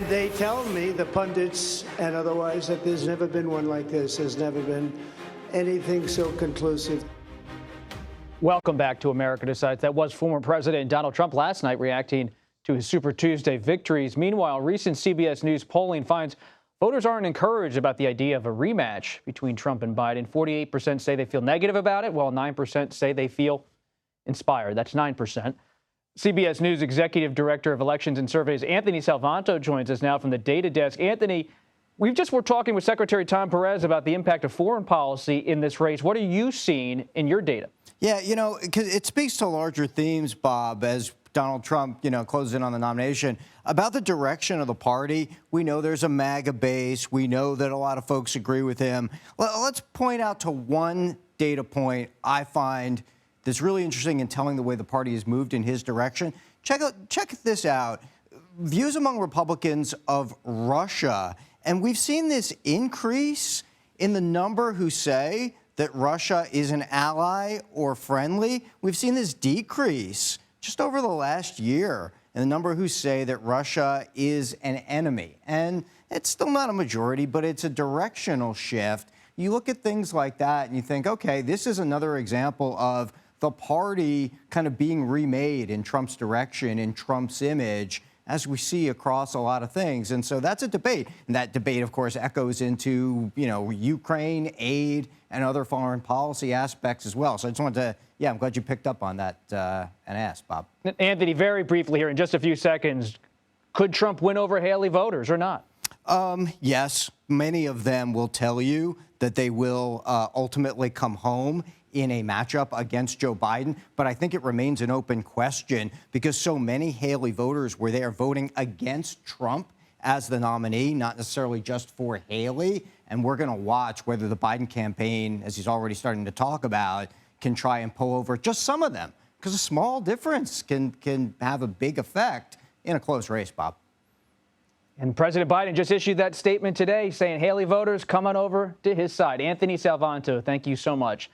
They tell me, the pundits and otherwise, that there's never been one like this. There's never been anything so conclusive. Welcome back to America Decides. That was former President Donald Trump last night reacting to his Super Tuesday victories. Meanwhile, recent CBS News polling finds voters aren't encouraged about the idea of a rematch between Trump and Biden. 48% say they feel negative about it, while 9% say they feel inspired. That's 9%. CBS News Executive Director of Elections and Surveys, Anthony Salvanto, joins us now from the data desk. Anthony, we're talking with Secretary Tom Perez about the impact of foreign policy in this race. What are you seeing in your data? Yeah, it speaks to larger themes, Bob, as Donald Trump, closes in on the nomination, about the direction of the party. We know there's a MAGA base. We know that a lot of folks agree with him. Let's point out to one data point I find that's really interesting in telling the way the party has moved in his direction. Check this out. Views among Republicans of Russia. And we've seen this increase in the number who say that Russia is an ally or friendly. We've seen this decrease just over the last year in the number who say that Russia is an enemy. And it's still not a majority, but it's a directional shift. You look at things like that and you think, okay, this is another example of the party kind of being remade in Trump's direction, in Trump's image, as we see across a lot of things. And so that's a debate. And that debate, of course, echoes into, Ukraine, aid, and other foreign policy aspects as well. So I just wanted to, I'm glad you picked up on that and asked, Bob. Anthony, very briefly here in just a few seconds, could Trump win over Haley voters or not? Yes, many of them will tell you that they will ultimately come home in a matchup against Joe Biden. But I think it remains an open question because so many Haley voters were there voting against Trump as the nominee, not necessarily just for Haley. And we're going to watch whether the Biden campaign, as he's already starting to talk about, can try and pull over just some of them, because a small difference can have a big effect in a close race, Bob. And President Biden just issued that statement today saying Haley voters come on over to his side. Anthony Salvanto, thank you so much.